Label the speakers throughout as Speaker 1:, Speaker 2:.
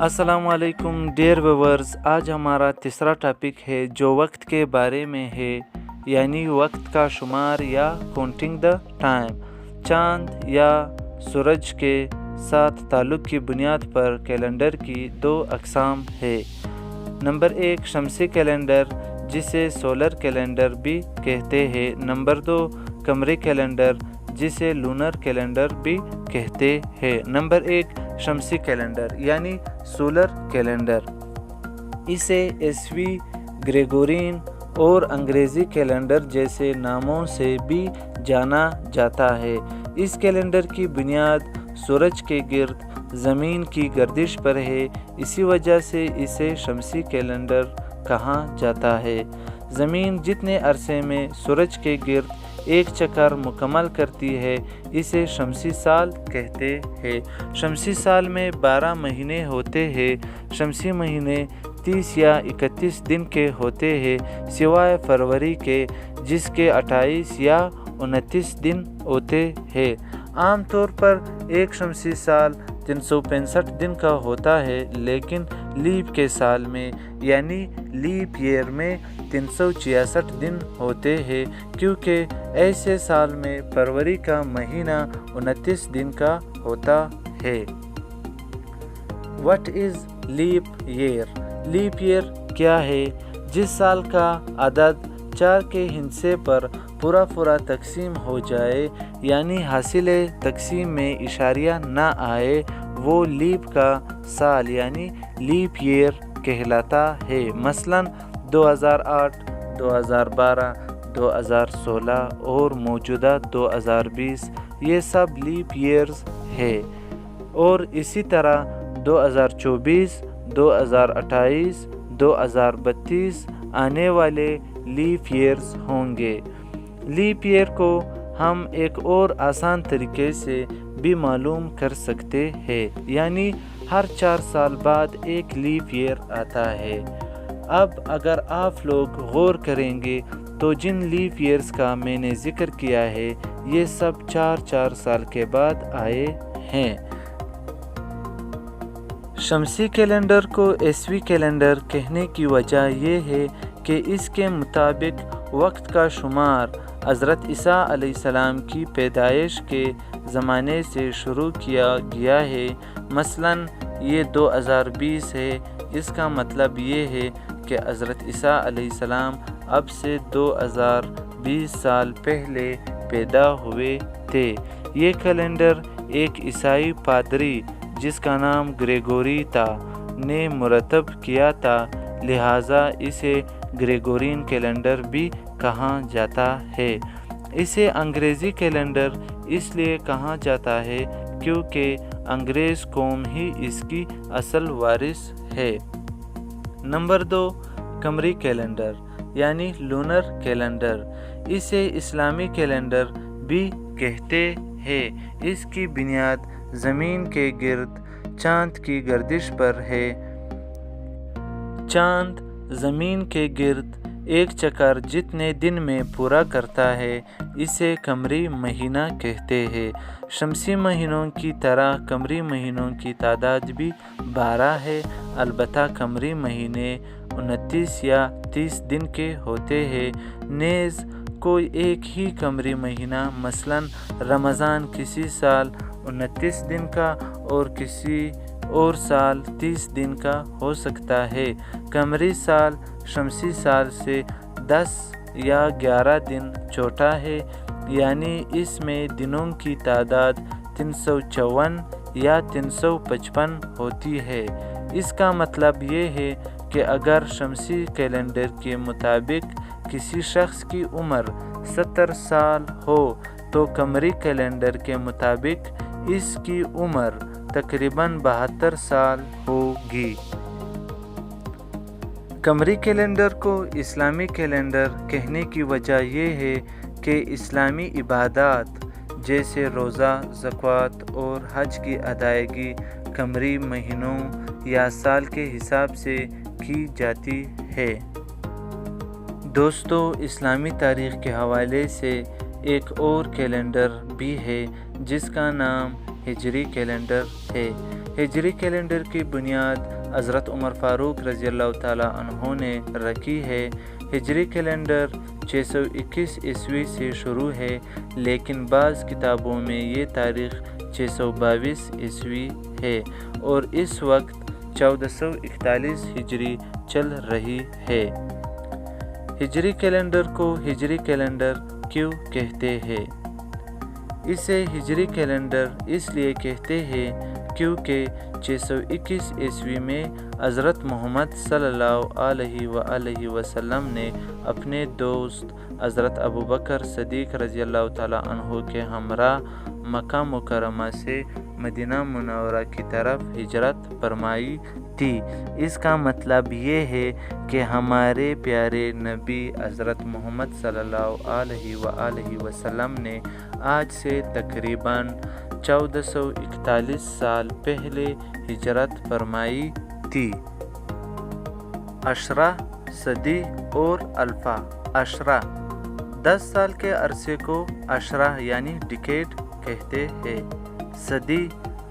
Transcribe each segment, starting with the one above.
Speaker 1: السلام علیکم dear viewers, آج ہمارا تیسرا ٹاپک ہے جو وقت کے بارے میں ہے، یعنی وقت کا شمار یا کاؤنٹنگ دا ٹائم۔ چاند یا سورج کے ساتھ تعلق کی بنیاد پر کیلنڈر کی دو اقسام ہے۔ نمبر 1 شمسی کیلنڈر جسے سولر کیلنڈر بھی کہتے ہیں۔ نمبر 2 قمری کیلنڈر جسے لونر کیلنڈر بھی کہتے ہیں۔ نمبر 1 شمسی کیلنڈر یعنی سولر کیلنڈر، اسے عیسوی، گریگورین اور انگریزی کیلنڈر جیسے ناموں سے بھی جانا جاتا ہے۔ اس کیلنڈر کی بنیاد سورج کے گرد زمین کی گردش پر ہے، اسی وجہ سے اسے شمسی کیلنڈر کہا جاتا ہے۔ زمین جتنے عرصے میں سورج کے گرد ایک چکر مکمل کرتی ہے اسے شمسی سال کہتے ہیں۔ شمسی سال میں 12 مہینے ہوتے ہیں۔ شمسی مہینے 30 یا 31 دن کے ہوتے ہیں، سوائے فروری کے جس کے 28 یا 29 دن ہوتے ہیں۔ عام طور پر ایک شمسی سال 365 دن کا ہوتا ہے، لیکن لیپ کے سال میں یعنی لیپ ایئر میں 366 دن ہوتے ہیں، کیونکہ ایسے سال میں فروری کا مہینہ 29 دن کا ہوتا ہے۔ What is leap year? Leap year کیا ہے؟ جس سال کا عدد 4 کے ہندسے پر پورا تقسیم ہو جائے، یعنی حاصل تقسیم میں اشاریہ نہ آئے، وہ لیپ کا سال یعنی لیپ ایئر کہلاتا ہے۔ مثلاً 2008، 2012، 2016 اور موجودہ 2020 یہ سب لیپ ایئرز ہے، اور اسی طرح 2024، 2028، 2032 آنے والے لیپ ایئرز ہوں گے۔ لیپ ایئر کو ہم ایک اور آسان طریقے سے بھی معلوم کر سکتے ہیں، یعنی ہر 4 سال بعد ایک لیپ ایئر آتا ہے۔ اب اگر آپ لوگ غور کریں گے تو جن لیپ ایئرز کا میں نے ذکر کیا ہے یہ سب 4 سال کے بعد آئے ہیں۔ شمسی کیلنڈر کو عیسوی کیلنڈر کہنے کی وجہ یہ ہے کہ اس کے مطابق وقت کا شمار حضرت عیسیٰ علیہ السلام کی پیدائش کے زمانے سے شروع کیا گیا ہے۔ مثلاً یہ 2020 ہے، اس کا مطلب یہ ہے کہ حضرت عیسیٰ علیہ السلام اب سے 2020 سال پہلے پیدا ہوئے تھے۔ یہ کیلنڈر ایک عیسائی پادری جس کا نام گریگوری تھا نے مرتب کیا تھا، لہٰذا اسے گریگورین کیلنڈر بھی کہا جاتا ہے۔ اسے انگریزی کیلنڈر اس لیے کہا جاتا ہے کیونکہ انگریز قوم ہی اس کی اصل وارث ہے۔ نمبر 2 قمری کیلنڈر یعنی لونر کیلنڈر، اسے اسلامی کیلنڈر بھی کہتے ہیں۔ اس کی بنیاد زمین کے گرد چاند کی گردش پر ہے۔ چاند زمین کے گرد ایک چکر جتنے دن میں پورا کرتا ہے اسے قمری مہینہ کہتے ہیں۔ شمسی مہینوں کی طرح قمری مہینوں کی تعداد بھی 12 ہے، البتہ قمری مہینے 29 یا 30 دن کے ہوتے ہیں۔ نیز کوئی ایک ہی قمری مہینہ مثلاً رمضان کسی سال 29 دن کا اور کسی اور سال 30 دن کا ہو سکتا ہے۔ قمری سال شمسی سال سے 10 یا 11 دن چھوٹا ہے، یعنی اس میں دنوں کی تعداد 354 یا 355 ہوتی ہے۔ اس کا مطلب یہ ہے کہ اگر شمسی کیلنڈر کے مطابق کسی شخص کی عمر 70 سال ہو تو قمری کیلنڈر کے مطابق اس کی عمر تقریباً 72 سال ہوگی۔ قمری کیلنڈر کو اسلامی کیلنڈر کہنے کی وجہ یہ ہے کہ اسلامی عبادات جیسے روزہ، زکوٰۃ اور حج کی ادائیگی قمری مہینوں یا سال کے حساب سے کی جاتی ہے۔ دوستو، اسلامی تاریخ کے حوالے سے ایک اور کیلنڈر بھی ہے جس کا نام ہجری کیلنڈر ہے۔ ہجری کیلنڈر کی بنیاد حضرت عمر فاروق رضی اللہ تعالیٰ عنہ نے رکھی ہے۔ ہجری کیلنڈر 621 عیسوی سے شروع ہے، لیکن بعض کتابوں میں یہ تاریخ 622 عیسوی ہے اور اس وقت 1441 ہجری چل رہی ہے۔ ہجری کیلنڈر کو ہجری کیلنڈر کیوں کہتے ہیں؟ اسے ہجری کیلنڈر اس لیے کہتے ہیں کیونکہ 621 عیسوی میں حضرت محمد صلی اللہ علیہ وآلہ وسلم نے اپنے دوست حضرت ابوبکر صدیق رضی اللہ تعالیٰ عنہ کے ہمراہ مکہ مکرمہ سے مدینہ منورہ کی طرف ہجرت فرمائی تھی۔ اس کا مطلب یہ ہے کہ ہمارے پیارے نبی حضرت محمد صلی اللہ علیہ وآلہ وسلم نے آج سے تقریباً 1441 سال پہلے ہجرت فرمائی تھی۔ عشرہ، صدی اور الفا۔ عشرہ 10 سال کے عرصے کو عشرہ یعنی ڈیکیڈ کہتے ہیں۔ صدی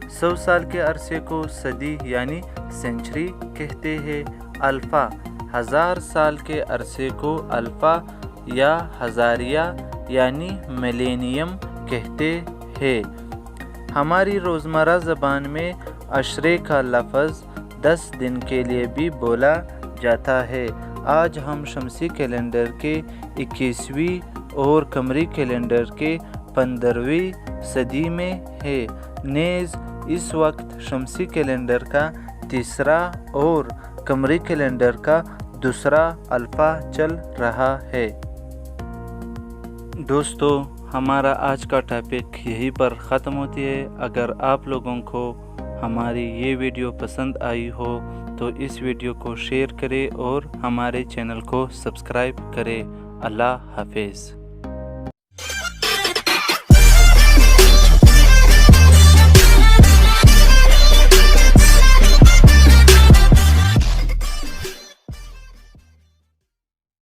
Speaker 1: 100 سال کے عرصے کو صدی یعنی سینچری کہتے ہیں۔ الفا 1000 سال کے عرصے کو الفا یا ہزاریہ یعنی ملینیم کہتے ہیں۔ ہماری روزمرہ زبان میں عشرے کا لفظ 10 دن کے لیے بھی بولا جاتا ہے۔ آج ہم شمسی کیلنڈر کے 21ویں اور قمری کیلنڈر کے 15ویں صدی میں ہے۔ نیز اس وقت شمسی کیلنڈر کا تیسرا اور قمری کیلنڈر کا دوسرا الفا چل رہا ہے۔ دوستو، ہمارا آج کا ٹاپک یہیں پر ختم ہوتی ہے۔ اگر آپ لوگوں کو ہماری یہ ویڈیو پسند آئی ہو تو اس ویڈیو کو شیئر کریں اور ہمارے چینل کو سبسکرائب کریں۔ اللہ حافظ۔